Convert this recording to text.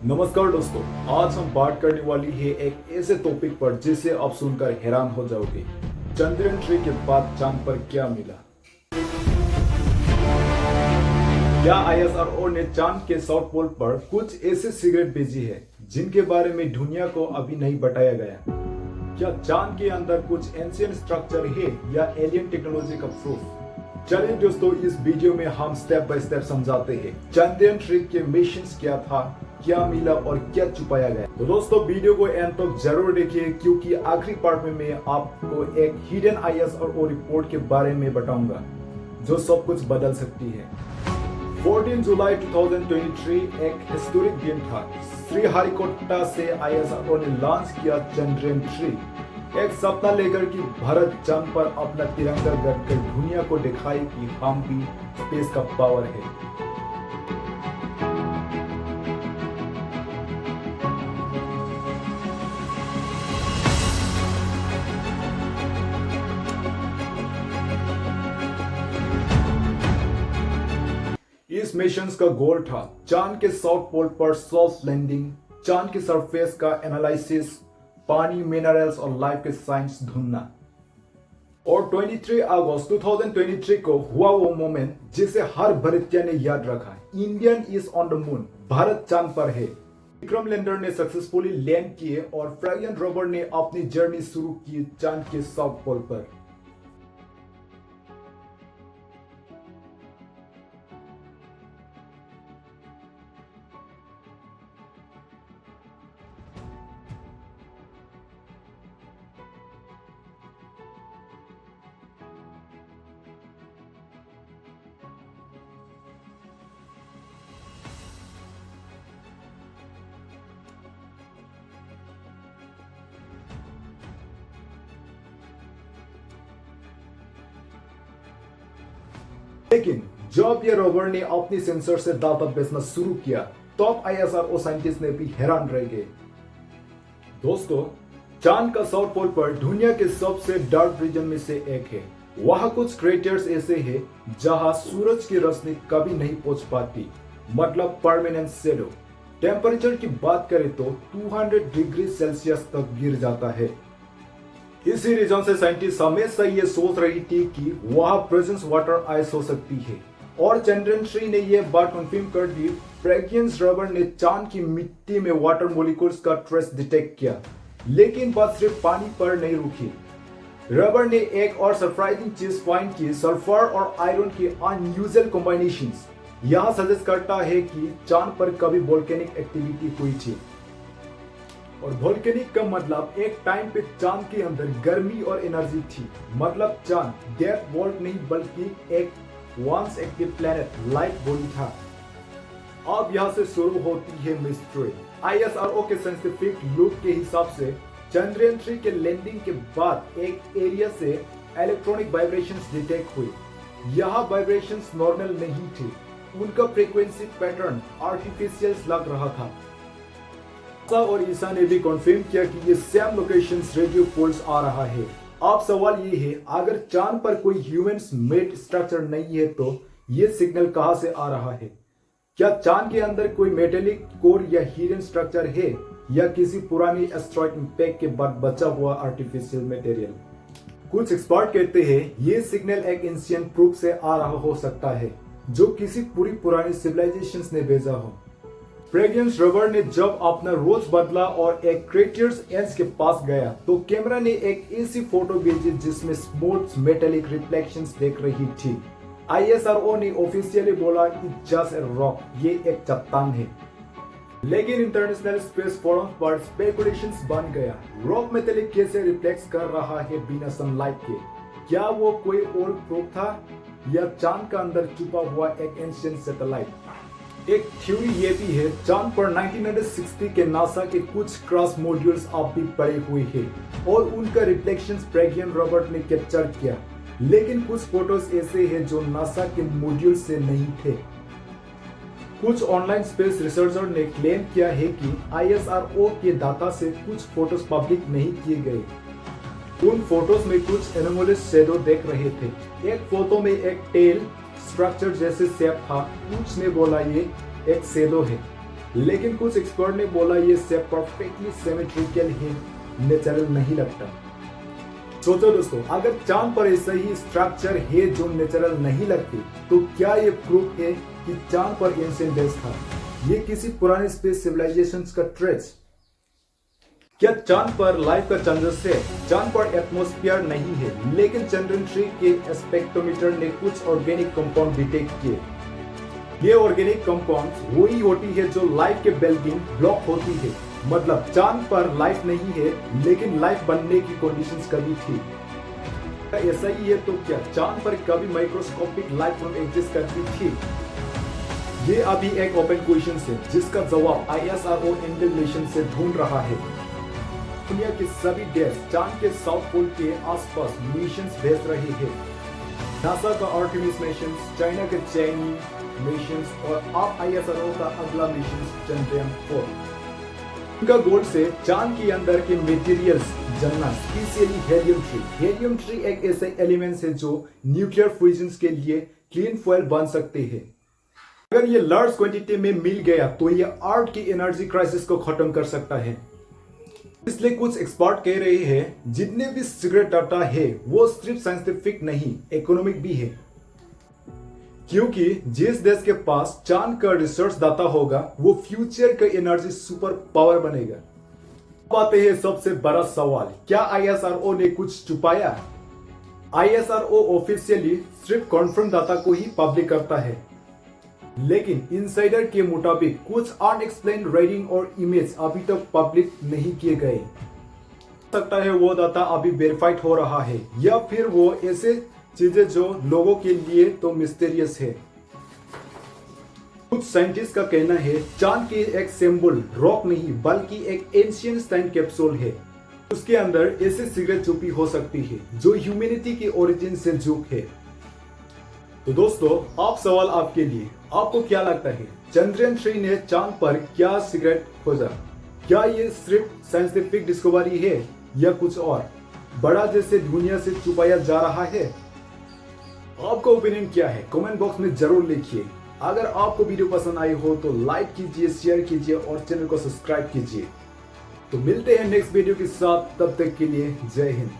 नमस्कार दोस्तों, आज हम बात करने वाली है एक ऐसे टॉपिक पर जिसे आप सुनकर हैरान हो जाओगे। चंद्रयान 3 के बाद चांद पर क्या मिला? क्या आईएसआरओ ने चांद के साउथ पोल पर कुछ ऐसे सिगरेट भेजी है जिनके बारे में दुनिया को अभी नहीं बताया गया? क्या चांद के अंदर कुछ एंशिएंट स्ट्रक्चर है या एलियन टेक्नोलॉजी का प्रूफ? चलिए दोस्तों, इस वीडियो में हम स्टेप बाय स्टेप समझाते हैं चंद्रयान 3 के मिशन क्या था, क्या मिला और क्या छुपाया गया। तो दोस्तों, वीडियो को एंड तक जरूर देखिए क्योंकि आखिरी पार्ट में मैं आपको एक हिडन आईएसआरओ रिपोर्ट के बारे में बताऊंगा जो सब कुछ बदल सकती है। 14 जुलाई 2023 एक हिस्टोरिक दिन था। श्रीहरिकोटा से आईएसआरओ ने लॉन्च किया चंद्रयान 3, एक सपना लेकर कि भारत चांद पर अपना तिरंगा गड़कर दुनिया को दिखाए कि हम भी स्पेस का पावर है। इस मिशन का गोल था चांद के साउथ पोल पर सॉफ्ट लैंडिंग, चांद के सरफेस का एनालिसिस, पानी, मिनरल्स और लाइफ के साइंस ढूंढना। और 23 अगस्त 2023 को हुआ वो मोमेंट जिसे हर भारतीय ने याद रखा। Indian is on the moon, Bharat चांद पर है। विक्रम लैंडर ने सक्सेसफुली लैंड किए और प्रज्ञान रोवर ने अपनी जर्नी शुरू की चांद के साउथ पोल पर। लेकिन जब ये रोवर ने अपनी सेंसर से डाटा बेचना शुरू किया तब आईएसआरओ साइंटिस्ट ने भी हैरान रह गए। दोस्तों, चांद का साउथ पोल पर दुनिया के सबसे डार्क रीजन में से एक है। वहां कुछ क्रेटर्स ऐसे हैं जहां सूरज की रोशनी कभी नहीं पहुंच पाती, मतलब परमानेंट शैडो। टेम्परेचर की बात करें तो 200 डिग्री सेल्सियस तक गिर जाता है। इसी रीजन से साइंटिस्ट हमेशा ये सोच रही थी कि वहां प्रेजेंस वाटर आइस हो सकती है और चंद्रयान 3 ने यह बात कंफर्म कर दी। प्रज्ञान रोवर ने चांद की मिट्टी में वाटर मॉलिक्यूल्स का ट्रेस डिटेक्ट किया, लेकिन बात सिर्फ पानी पर नहीं रुकी। रोवर ने एक और सरप्राइजिंग चीज फाइंड की, सल्फर और आयरन की अनयूजुअल कॉम्बिनेशंस। यह सजेस्ट करता है कि चांद पर कभी वोल्केनिक एक्टिविटी हुई थी। और वोल्केनिक का मतलब एक टाइम पे चांद के अंदर गर्मी और एनर्जी थी, मतलब चांद डेथ वर्ल्ड नहीं बल्कि एक once active planet light body था। अब यहां से शुरू होती है मिस्ट्री। आईएसआरओ के साइंटिफिक लुक के हिसाब से चंद्रयान 3 के लैंडिंग के बाद एक एरिया से इलेक्ट्रॉनिक वाइब्रेशंस डिटेक्ट हुई। यह वाइब्रेशंस नॉर्मल नहीं थे, उनका फ्रीक्वेंसी पैटर्न आर्टिफिशियल लग रहा था। और ईसा ने भी कंफर्म किया कि ये सेम लोकेशंस रेडियो पोल्स आ रहा है। अब सवाल ये है, अगर चांद पर कोई ह्यूमंस मेड स्ट्रक्चर नहीं है तो ये सिग्नल कहां से आ रहा है? क्या चांद के अंदर कोई मेटेलिक कोर या हिडन स्ट्रक्चर है या किसी पुरानी एस्ट्रॉइड इंपैक्ट के बाद बचा हुआ आर्टिफिशियल मटेरियल? कुछ एक्सपर्ट कहते हैं ये सिग्नल एक एंशिएंट प्रूफ से आ रहा हो सकता है जो किसी पूरी पुरानी सिविलाइजेशंस ने भेजा हो। प्रज्ञान रोवर ने जब अपना रोज बदला और एक क्रेटर्स एज के पास गया तो कैमरा ने एक ऐसी फोटो भेजी जिसमें स्मूथ मेटेलिक रिफ्लेक्शंस देख रही थी। आईएसआरओ ने ऑफिशियली बोला इट्स जस्ट ए रॉक, ये एक चट्टान है। लेकिन इंटरनेशनल स्पेस फोरम पर स्पेकुलेशंस बन गया, रॉक मेटेलिक कैसे रिफ्लेक्ट कर रहा है बिना सनलाइट के? क्या वो कोई और प्रूफ था या चांद का अंदर छुपा हुआ एक एंशिएंट सैटेलाइट? एक थ्योरी ये भी है, चांद पर 1960 के नासा के कुछ क्रॉस मॉड्यूल्स अब भी पड़े हुए हैं और उनका रिफ्लेक्शंस प्रज्ञान रोवर ने कैप्चर किया। लेकिन कुछ फोटोज ऐसे हैं जो नासा के मॉड्यूल से नहीं थे। कुछ ऑनलाइन स्पेस रिसर्चर ने क्लेम किया है कि आईएसआरओ के डाटा से कुछ फोटोज पब्लिक नहीं किए गए। उन फोटोज में कुछ एनोमलस शैडो देख रहे थे। एक फोटो में एक टेल स्ट्रक्चर जैसे शेप था, कुछ ने बोला ये एक शैडो है। लेकिन कुछ एक्सपर्ट ने बोला ये शेप परफेक्टली सिमेट्रिकल है, नेचुरल नहीं लगता। सोचो दोस्तों, अगर चांद पर ऐसा ही स्ट्रक्चर है जो नेचुरल नहीं लगती, तो क्या ये प्रूफ है कि चांद पर एंशिएंट डेज था? ये किसी पुराने स्पेस सिविलाइजेशन का ट्रेस? क्या चांद पर लाइफ का चांसेस है? चांद पर एटमॉस्फेयर नहीं है, लेकिन चंद्रयान-3 के स्पेक्ट्रोमीटर ने कुछ ऑर्गेनिक कंपाउंड डिटेक्ट किए। ये ऑर्गेनिक कंपाउंड्स वही होती है जो लाइफ के बिल्डिंग ब्लॉक होती है। मतलब चांद पर लाइफ नहीं है, लेकिन लाइफ बनने की कंडीशंस कभी थी। ऐसा ही है तो क्या चांद पर कभी माइक्रोस्कोपिक लाइफ फॉर्म एग्जिस्ट करती थी? ये अभी एक ओपन क्वेश्चन है, जिसका जवाब ISRO इंडियन मिशन से ढूंढ रहा है। दुनिया के सभी देश चांद के साउथ पोल के आसपास मिशंस भेज रहे हैं। नासा का आर्टेमिस मिशन, चाइना के चैनी मिशंस और अब ISRO का अगला मिशन चंद्रयान-4। उनका गोल से चांद के अंदर के मटेरियल्स जानना, स्पेशली हीलियम-3। हीलियम-3 एक ऐसे एलिमेंट्स है जो न्यूक्लियर फ्यूजन के लिए क्लीन फ्यूल बन सकते हैं। अगर ये लार्ज क्वांटिटी में मिल गया तो ये अर्थ की एनर्जी क्राइसिस को खत्म कर सकता है। इसलिए कुछ एक्सपर्ट कह रहे हैं जितने भी सीक्रेट डाटा है वो सिर्फ साइंटिफिक नहीं, इकोनॉमिक भी है। क्योंकि जिस देश के पास चांद का रिसर्च डाटा होगा वो फ्यूचर का एनर्जी सुपर पावर बनेगा। अब आते हैं सबसे बड़ा सवाल, क्या ISRO ने कुछ छुपाया? ISRO ऑफिशियली सिर्फ कॉन्फर्म डाटा को ही पब्लिक करता है, लेकिन इनसाइडर के मुताबिक कुछ अनएक्सप्लेन्ड रीडिंग और इमेज अभी तक पब्लिक नहीं किए गए। हो सकता है वो डाटा अभी वेरीफाइड हो रहा है, या फिर वो ऐसे चीजें जो लोगों के लिए तो मिस्टीरियस है। कुछ साइंटिस्ट का कहना है चांद की एक सिंबल रॉक नहीं बल्कि एक एंशिएंट टाइम कैप्सूल है। उसके अंदर ऐसे सीक्रेट छुपी हो सकती है जो ह्यूमैनिटी के ओरिजिन से जुड़ी है। तो दोस्तों, आप सवाल आपके लिए, आपको क्या लगता है चंद्रयान-3 ने चांद पर क्या सीक्रेट खोजा? क्या ये सिर्फ साइंटिफिक डिस्कवरी है या कुछ और बड़ा जैसे दुनिया से छुपाया जा रहा है? आपका ओपिनियन क्या है कमेंट बॉक्स में जरूर लिखिए। अगर आपको वीडियो पसंद आई हो तो लाइक कीजिए, शेयर कीजिए और चैनल को सब्सक्राइब कीजिए। तो मिलते हैं नेक्स्ट वीडियो के साथ, तब तक के लिए जय हिंद।